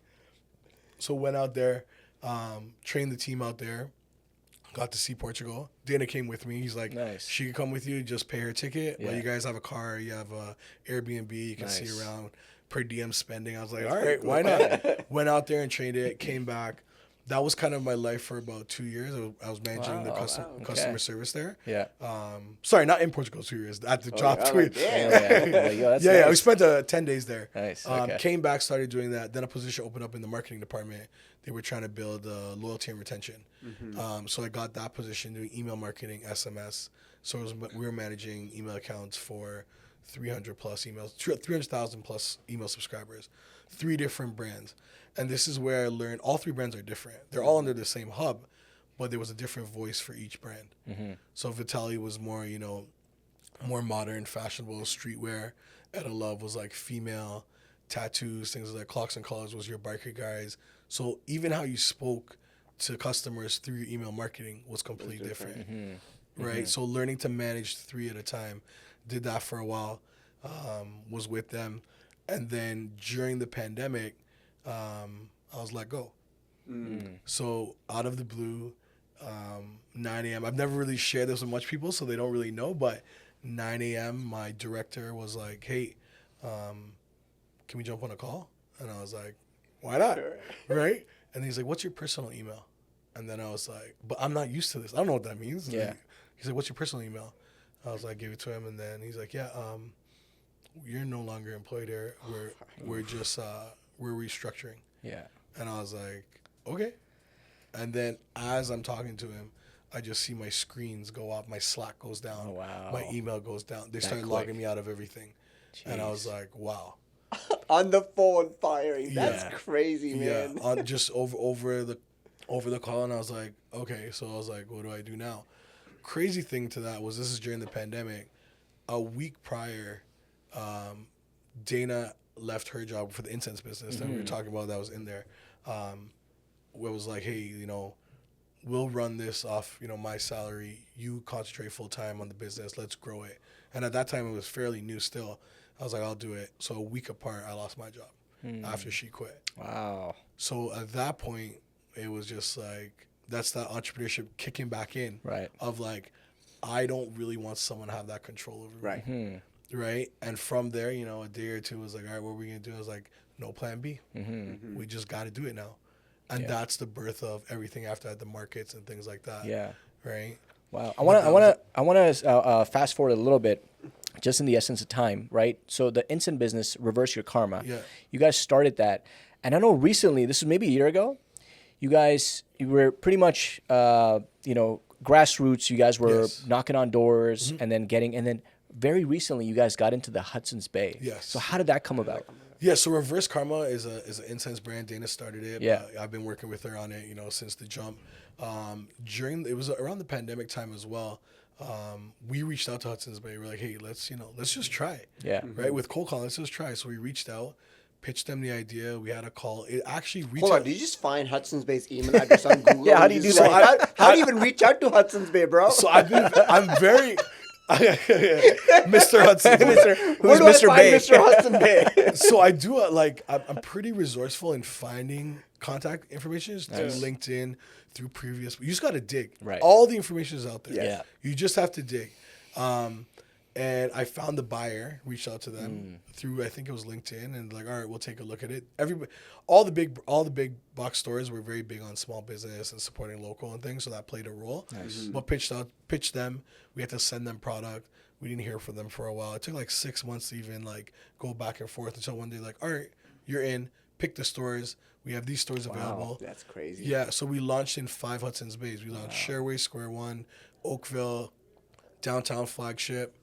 So went out there, trained the team out there, got to see Portugal. Dana came with me. He's like, nice. She can come with you, just pay her ticket. Yeah. Well, you guys have a car, you have a Airbnb, you can see around, per diem spending. I was like, all right, why not? Went out there and trained it, came back. That was kind of my life for about 2 years. I was managing the customer service there. Yeah. Sorry, not in Portugal, 2 years. At the job. Yeah, we spent 10 days there. Nice. Came back, started doing that. Then a position opened up in the marketing department. They were trying to build loyalty and retention. Mm-hmm. So I got that position doing email marketing, SMS. So we were managing email accounts for 300 plus emails, 300,000 plus email subscribers, 3 different brands. And this is where I learned all 3 brands are different. They're all under the same hub, but there was a different voice for each brand. Mm-hmm. So Vitali was more, more modern, fashionable, streetwear. Edelove was like female, tattoos, things like Clocks and Colors was your biker guys. So even how you spoke to customers through your email marketing was completely different. Mm-hmm. Right? Mm-hmm. So learning to manage 3 at a time, did that for a while, was with them. And then during the pandemic, I was let go. Mm. So out of the blue, 9 a.m. I've never really shared this with much people, so they don't really know. But 9 a.m., my director was like, hey, can we jump on a call? And I was like, why not? Right? And he's like, what's your personal email? And then I was like, but I'm not used to this. I don't know what that means. Yeah. He's like, what's your personal email? I was like, gave it to him. And then he's like, yeah, you're no longer employed here. We're just, we're restructuring. Yeah. And I was like, okay. And then as I'm talking to him, I just see my screens go up. My Slack goes down. Oh, wow. My email goes down. They started logging me out of everything. Jeez. And I was like, wow. On the phone firing. That's crazy, man. Yeah. Just over the call. And I was like, okay. So I was like, what do I do now? Crazy thing to that was, this is during the pandemic. A week prior, Dana left her job for the incense business that we were talking about that was in there. Where it was like, hey, we'll run this off, my salary. You concentrate full time on the business. Let's grow it. And at that time, it was fairly new still. I was like, I'll do it. So a week apart, I lost my job after she quit. Wow. So at that point, it was just like, that's that entrepreneurship kicking back in. Right. Of like, I don't really want someone to have that control over me. Right. Mm-hmm. Right. And from there, a day or two was like, all right, what are we going to do? I was like, no plan B. Mm-hmm. Mm-hmm. We just got to do it now. And that's the birth of everything after that, the markets and things like that. Yeah. Right. Wow. I want to fast forward a little bit, just in the essence of time, right? So the instant business, Reverse Your Karma. Yeah. You guys started that, and I know recently, this was maybe a year ago. You were pretty much, grassroots. You guys were Yes. knocking on doors and then very recently you guys got into the Hudson's Bay. Yes. So how did that come about? Yeah, so Reverse Karma is an incense brand. Dana started it. Yeah. I've been working with her on it, since the jump. It was around the pandemic time as well. We reached out to Hudson's Bay. We're like, hey, let's just try it. Yeah. Right? With cold call, let's just try it. So we reached out, pitched them the idea. We had a call. It actually reached Hold on, out. did you just find Hudson's Bay's email address on Google? Yeah, how do you do So that? how do you even reach out to Hudson's Bay, bro? So I'm very Mr. Hudson. Mr. Where Who's do I Mr. find Bay? Mr. Hudson Bay? So I do I'm pretty resourceful in finding contact information through LinkedIn, through previous. You just got to dig. Right. All the information is out there. Yeah. You just have to dig. And I found the buyer, reached out to them through, I think it was LinkedIn, and like, all right, we'll take a look at it. All the big box stores were very big on small business and supporting local and things, so that played a role. Nice. But pitched them. We had to send them product. We didn't hear from them for a while. It took like 6 months to even like go back and forth until one day, like, all right, you're in. Pick the stores. We have these stores available. That's crazy. Yeah, so we launched in 5 Hudson's Bays. We launched Sherway, Square One, Oakville, Downtown Flagship,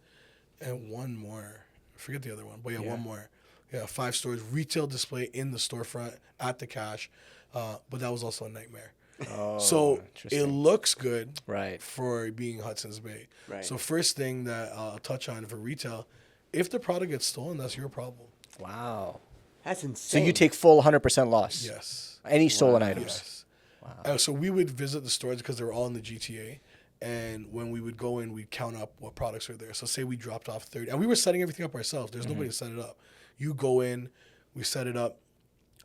and one more. I forget the other one, but one more. Yeah, 5 stores, retail display in the storefront at the cash, but that was also a nightmare. Oh, So it looks good Right. for being Hudson's Bay. Right. So first thing that I'll touch on for retail, if the product gets stolen, that's your problem. Wow. That's So insane. you take full 100% loss? Yes. Any stolen items? Yes. Wow. So we would visit the stores because they were all in the GTA. And when we would go in, we'd count up what products were there. So say we dropped off 30. And we were setting everything up ourselves. There's nobody to set it up. You go in, we set it up.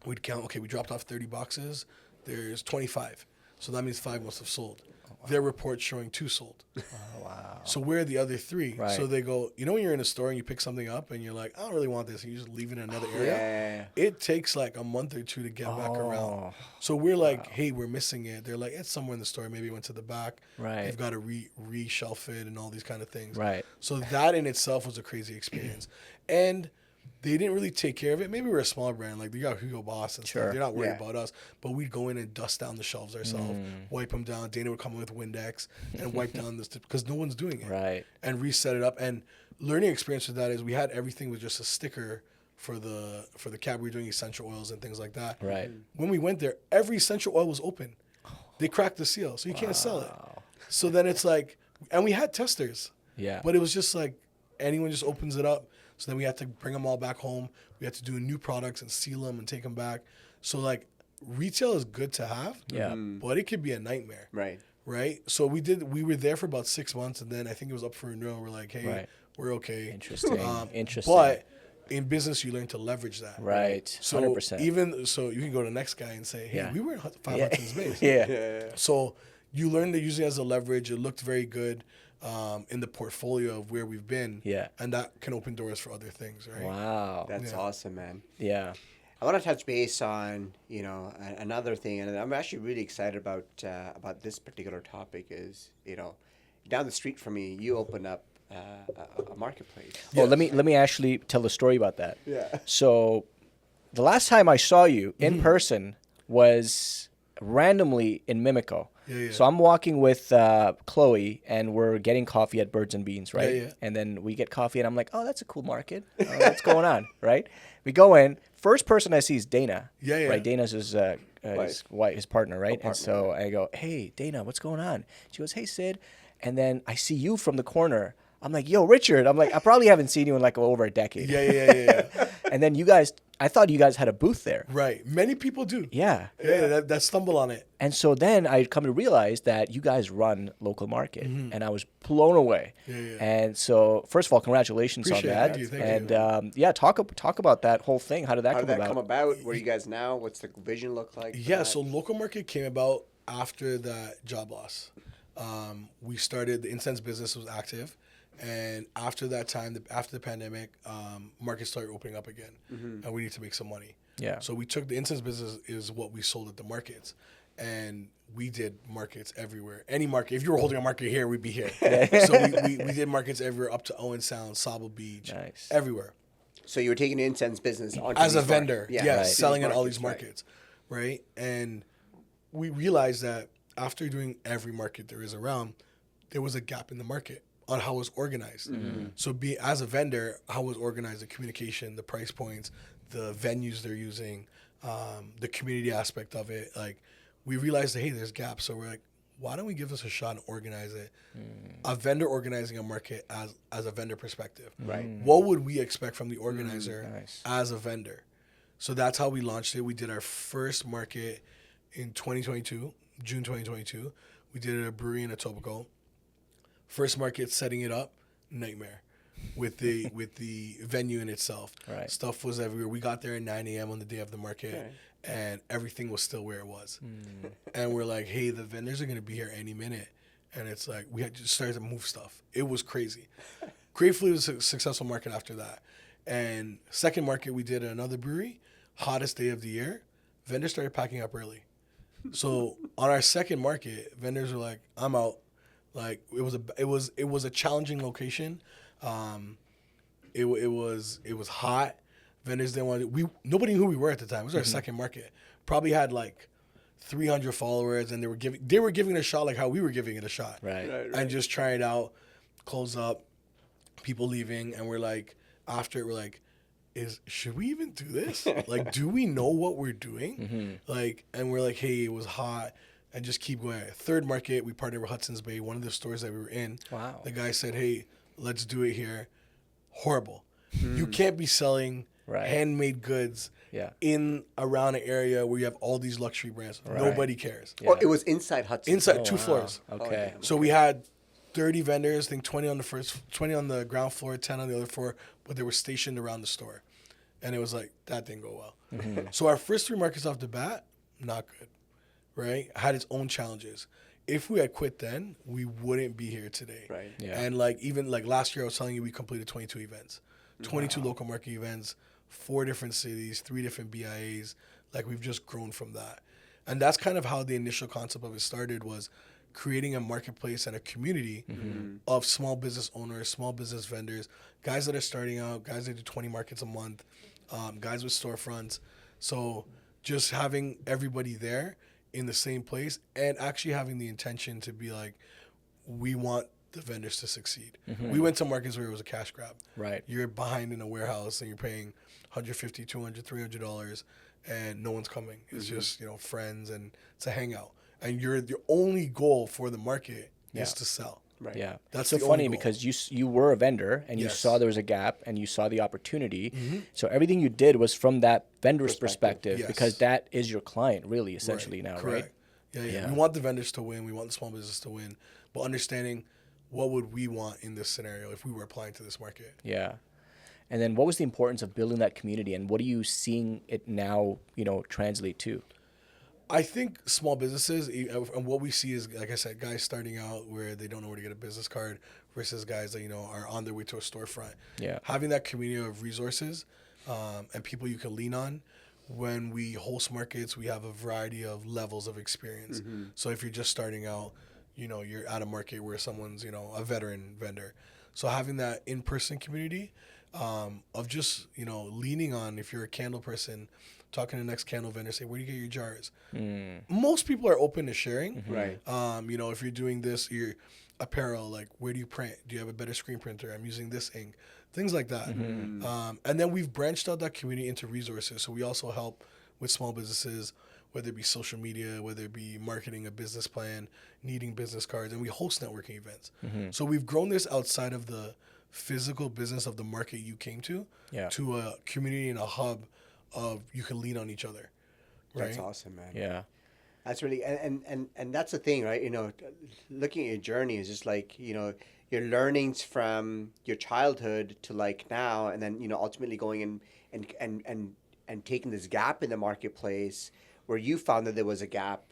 We'd count, okay, we dropped off 30 boxes. There's 25. So that means 5 must have sold. Their report showing 2 sold. Oh, wow. So where are the other 3? Right. So they go, when you're in a store and you pick something up and you're like, I don't really want this, and you just leave it in another area. Yeah. It takes like a month or 2 to get back around. So we're like, hey, we're missing it. They're like, it's somewhere in the store. Maybe it went to the back. Right. They've got to re-shelf it and all these kind of things. Right. So that in itself was a crazy experience. And they didn't really take care of it. Maybe we're a small brand, like they got Hugo Boss and Sure. stuff. They're not worried Yeah. about us, but we'd go in and dust down the shelves ourselves, wipe them down. Dana would come in with Windex and wipe down this because no one's doing it. Right. And reset it up. And learning experience with that is we had everything with just a sticker for the cab. We were doing essential oils and things like that. Right. When we went there, every essential oil was open. They cracked the seal, so you can't sell it. So then it's like, and we had testers. Yeah. But it was just like anyone just opens it up. So then we had to bring them all back home. We had to do new products and seal them and take them back. So like retail is good to have, Yeah. but it could be a nightmare. Right. Right. So we were there for about 6 months, and then I think it was up for renewal. We're like, hey, Right. we're okay. Interesting. Interesting. But in business, you learn to leverage that. Right. So 100%. so you can go to the next guy and say, hey, Yeah. we were in 5 Yeah. Hudson's Bays. Yeah. So you learn to use it as a leverage. It looked very good in the portfolio of where we've been. Yeah. And that can open doors for other things, right? Wow. That's awesome, man. Yeah. I want to touch base on, another thing, and I'm actually really excited about this particular topic is, down the street from me, you opened up a marketplace. Well, let me actually tell a story about that. Yeah. So, the last time I saw you in person was randomly in Mimico. Yeah. So I'm walking with Chloe, and we're getting coffee at Birds and Beans, right? Yeah. And then we get coffee, and I'm like, "Oh, that's a cool market. What's going on?" Right? We go in. First person I see is Dana. Yeah. Right. Dana's his wife, his partner, right? And so I go, "Hey, Dana, what's going on?" She goes, "Hey, Sid." And then I see you from the corner. I'm like, "Yo, Richard." I'm like, "I probably haven't seen you in like over a decade." Yeah. And then I thought you guys had a booth there. Right. Many people do. Yeah. Yeah, that stumble on it. And so then I come to realize that you guys run local market, and I was blown away. Yeah. And so, first of all, congratulations Appreciate on it. that. Thank you. And talk about that whole thing. How did that How come did that about? come about? Where are you guys now? What's the vision look like? for Yeah, that? so local market came about after that job loss. We started, the incense business was active. And after that time, after the pandemic, markets started opening up again. And we need to make some money. Yeah. So we took the incense business is what we sold at the markets. and we did markets everywhere. Any market, if you were holding a market here, we'd be here. So we did markets everywhere up to Owen Sound, Sable Beach, Nice. everywhere. So you were taking the incense business onto As a these vendor, markets. yeah, Right. selling in all markets, these markets, right? And we realized that after doing every market there is around, there was a gap in the market on how it was organized. So as a vendor, how it was organized, the communication, the price points, the venues they're using, the community aspect of it. Like, we realized that, hey, there's gaps. So we're like, why don't we give this a shot and organize it? A vendor organizing a market as a vendor perspective. Right. What would we expect from the organizer Nice. as a vendor? So that's how we launched it. We did our first market in 2022, June 2022. We did it at a brewery in Etobicoke. First market, setting it up, nightmare with the venue in itself. Right. Stuff was everywhere. We got there at 9 a.m. on the day of the market, and everything was still where it was. And we're like, hey, the vendors are going to be here any minute. And it's like, we had to start to move stuff. It was crazy. Gratefully, it was a successful market after that. And second market we did at another brewery, hottest day of the year. Vendors started packing up early. So on our second market, vendors were like, I'm out. Like, it was a challenging location. It was hot. Vendors didn't want to. Nobody knew who we were at the time. It was our second market. Probably had like 300 followers, and they were giving it a shot like how we were giving it a shot. Right. And just trying it out, close up, people leaving, and we're like, after it, we're like, should we even do this? Like, do we know what we're doing? Like, and we're like, hey, it was hot, and just keep going. Third market, we partnered with Hudson's Bay, one of the stores that we were in. Wow. The guy said, hey, let's do it here. Horrible. You can't be selling handmade goods in around an area where you have all these luxury brands. Nobody cares. Oh, it was inside Hudson. Inside, two floors. Okay. So we had 30 vendors, I think 20 on the first, 20 on the ground floor, 10 on the other floor, but they were stationed around the store. And it was like, that didn't go well. So our first three markets off the bat, not good, right? Had its own challenges. If we had quit then, we wouldn't be here today. Right. Yeah. And like, even like last year, I was telling you, we completed 22 events, 22 local market events, 4 different cities, 3 different BIAs. Like, we've just grown from that. And that's kind of how the initial concept of it started, was creating a marketplace and a community of small business owners, small business vendors, guys that are starting out, guys that do 20 markets a month, guys with storefronts. So just having everybody there in the same place, and actually having the intention to be like, we want the vendors to succeed. We went to markets where it was a cash grab. Right. You're behind in a warehouse and you're paying $150, $200, $300, and no one's coming. It's just, friends, and it's a hangout. And your only goal for the market is to sell. Right. Yeah. That's so the funny only goal. because you were a vendor and you Yes. saw there was a gap and you saw the opportunity. So everything you did was from that vendor's perspective Yes. because that is your client really essentially now, Correct. right? Yeah. Yeah. We want the vendors to win. We want the small business to win. But understanding what would we want in this scenario if we were applying to this market. Yeah. And then what was the importance of building that community and what are you seeing it now, translate to? I think small businesses, and what we see is, like I said, guys starting out where they don't know where to get a business card versus guys that, are on their way to a storefront. Yeah. Having that community of resources and people you can lean on. When we host markets, we have a variety of levels of experience. So if you're just starting out, you're at a market where someone's, a veteran vendor. So having that in-person community of just, leaning on, if you're a candle person, talking to the next candle vendor, say, where do you get your jars? Most people are open to sharing. Right. If you're doing this, your apparel, like, where do you print? Do you have a better screen printer? I'm using this ink. Things like that. And then we've branched out that community into resources. So we also help with small businesses, whether it be social media, whether it be marketing a business plan, needing business cards, and we host networking events. So we've grown this outside of the physical business of the market you came to a community and a hub of you can lean on each other. Right? That's awesome, man. Yeah. That's really and that's the thing, right? Looking at your journey is just like, your learnings from your childhood to like now, and then ultimately going and taking this gap in the marketplace where you found that there was a gap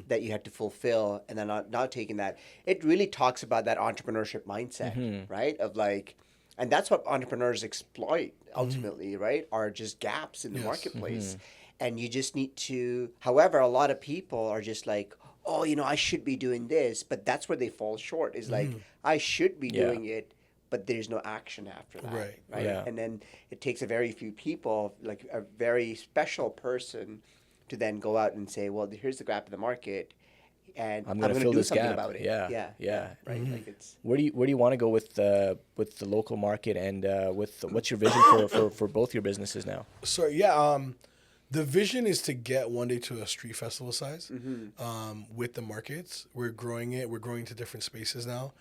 that you had to fulfill, and then not taking that. It really talks about that entrepreneurship mindset, right? Of like, and that's what entrepreneurs exploit ultimately, right? Are just gaps in the marketplace. And you just need to, however, a lot of people are just like, oh, I should be doing this, but that's where they fall short, is like, I should be doing it, but there's no action after that. Right. Yeah. And then it takes a very few people, like a very special person, to then go out and say, well, here's the gap in the market, and I'm going gonna to fill do this something gap. about it. Yeah. Right. Like it's Where do you want to go with the local market, and with what's your vision for both your businesses now? So the vision is to get one day to a street festival size with the markets. We're growing it. We're growing to different spaces now.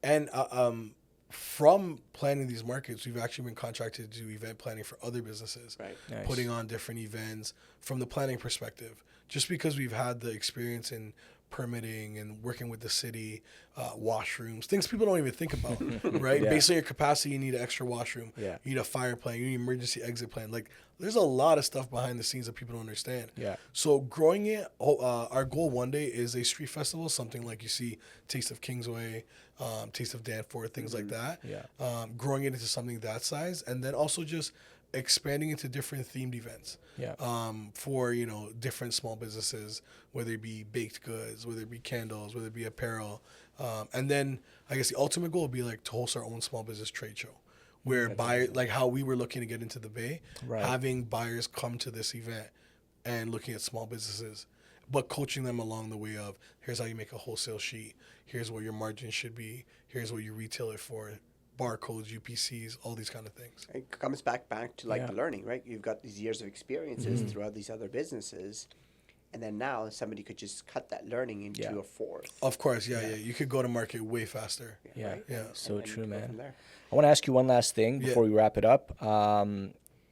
And from planning these markets, we've actually been contracted to do event planning for other businesses, right. Nice. putting on different events from the planning perspective. Just because we've had the experience in permitting and working with the city, washrooms, things people don't even think about, right? Yeah. Basically, your capacity, you need an extra washroom. Yeah. You need a fire plan. You need an emergency exit plan. Like, there's a lot of stuff behind the scenes that people don't understand. Yeah. So growing it, our goal one day is a street festival, something like you see Taste of Kingsway, Taste of Danforth, things like that. Yeah. Growing it into something that size, and then also just expanding into different themed events. Yeah. For different small businesses, whether it be baked goods, whether it be candles, whether it be apparel, and then I guess the ultimate goal would be like to host our own small business trade show, where buyers, like how we were looking to get into the Bay, Right. having buyers come to this event and looking at small businesses, but coaching them along the way of here's how you make a wholesale sheet, here's what your margin should be, here's what you retail it for, barcodes, UPCs, all these kind of things. It comes back to like Yeah. the learning, right? You've got these years of experiences throughout these other businesses, and then now somebody could just cut that learning into Yeah. a fourth. Of course, yeah. You could go to market way faster. Yeah. Right? Yeah. So And true, go man. from there. I want to ask you one last thing before Yeah. we wrap it up.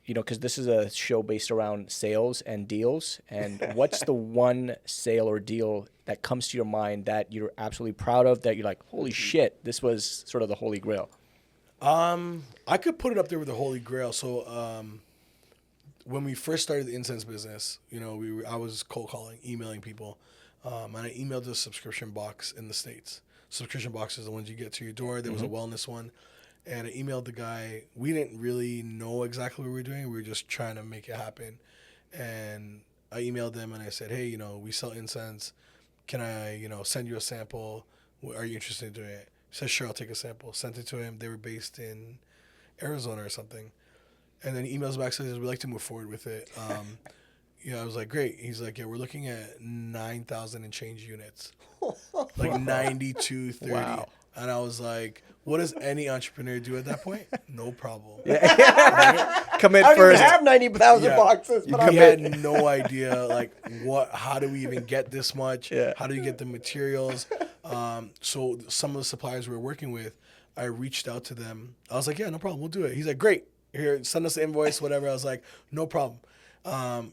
Because this is a show based around sales and deals. And what's the one sale or deal that comes to your mind that you're absolutely proud of, that you're like, holy shit, this was sort of the holy grail? I could put it up there with the Holy Grail. So, when we first started the incense business, I was cold calling, emailing people, and I emailed a subscription box in the States. Subscription boxes, the ones you get to your door. There was a wellness one, and I emailed the guy. We didn't really know exactly what we were doing. We were just trying to make it happen, and I emailed them and I said, hey, we sell incense. Can I, send you a sample? Are you interested in doing it? He said, sure, I'll take a sample. Sent it to him. They were based in Arizona or something. And then he emails back, says, we'd like to move forward with it. I was like, great. He's like, yeah, we're looking at 9,000 and change units. Like 92, 30. Wow. And I was like, what does any entrepreneur do at that point? No problem. Commit I don't first. even have 90,000 Yeah. boxes, but I'm We had no idea, like, how do we even get this much? Yeah. How do you get the materials? So some of the suppliers we were working with, I reached out to them. I was like, yeah, no problem. We'll do it. He's like, great. Here, send us the invoice, whatever. I was like, no problem.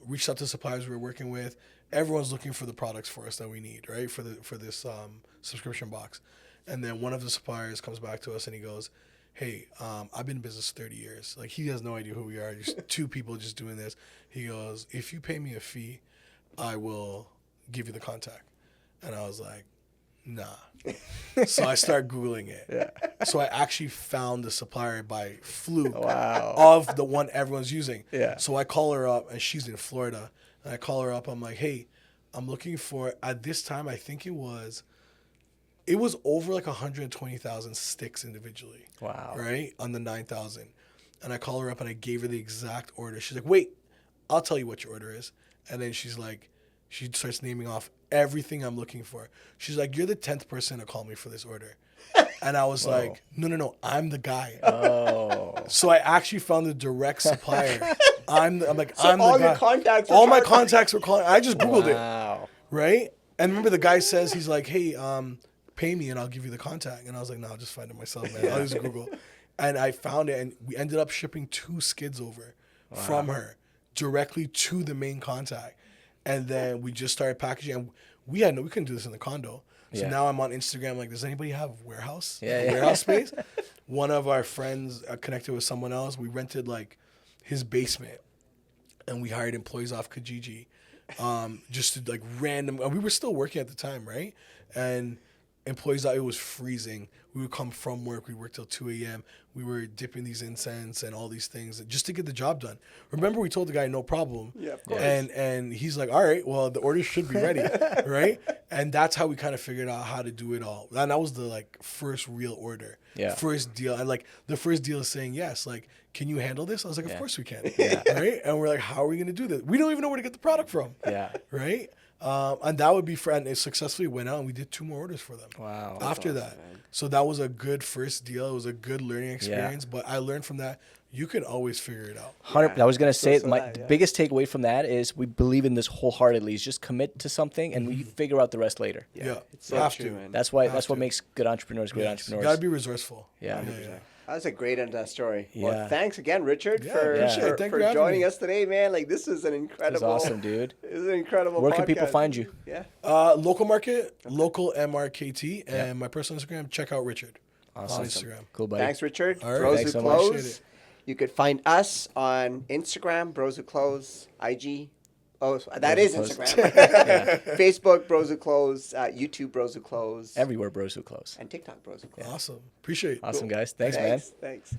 Reached out to suppliers we were working with. Everyone's looking for the products for us that we need, right? For this subscription box. And then one of the suppliers comes back to us and he goes, hey, I've been in business 30 years. Like, he has no idea who we are. Just two people just doing this. He goes, if you pay me a fee, I will give you the contact. And I was like, nah. So I start Googling it. Yeah. So I actually found the supplier by fluke Wow. of the one everyone's using. Yeah. So I call her up, and she's in Florida. And I call her up. I'm like, hey, I'm looking for, at this time, I think it was over like 120,000 sticks individually. Wow. Right? On the 9,000. And I call her up and I gave her the exact order. She's like, wait, I'll tell you what your order is. And then she starts naming off everything I'm looking for. She's like, you're the 10th person to call me for this order. And I was like, no, I'm the guy. Oh. So I actually found the direct supplier. I'm the all guy. your contacts were All my trying- contacts were calling. I just Googled it. Wow. Right? And remember the guy says, he's like, hey, pay me and I'll give you the contact. And I was like, no, I'll just find it myself, man. I'll just Google. And I found it, and we ended up shipping 2 skids over from her directly to the main contact. And then we just started packaging. And we couldn't do this in the condo. So Yeah. now I'm on Instagram, like, does anybody have warehouse? Yeah. Warehouse space? One of our friends connected with someone else. We rented like his basement, and we hired employees off Kijiji, just to like random. And we were still working at the time, right? And employees thought it was freezing. We would come from work. We worked till 2 a.m. We were dipping these incense and all these things just to get the job done. Remember, we told the guy no problem. Yeah, of course. And he's like, all right, well, the orders should be ready, right? And that's how we kind of figured out how to do it all. And that was the like first real order, first deal. And like the first deal is saying yes, like, can you handle this? I was like, of course we can, right? And we're like, how are we going to do this? We don't even know where to get the product from, right? And that would be and it successfully went out, and we did 2 more orders for them. Wow. After that. Man. So that was a good first deal. It was a good learning experience. But I learned from that, you can always figure it out. 100. I was going to say, the biggest takeaway from that is we believe in this wholeheartedly. Is just commit to something, and we figure out the rest later. Yeah. It's so true, man. That's what makes good entrepreneurs great entrepreneurs. You got to be resourceful. Yeah. That was a great story. Yeah. Well, thanks again, Richard, for joining us today, man. Like, this is an incredible. This is awesome, dude. This is an incredible. Where can people find you? Yeah. Local market, local MRKT, and my personal Instagram. Check out Richard on Instagram. Cool, buddy. Thanks, Richard. All right. Broswhoclose. You could find us on Instagram, Broswhoclose, IG. Oh, that is Instagram. Facebook, Broswhoclose, YouTube, Broswhoclose. Everywhere, Broswhoclose. And TikTok, Broswhoclose. Awesome. Appreciate it. Awesome, guys. Thanks, man. Thanks.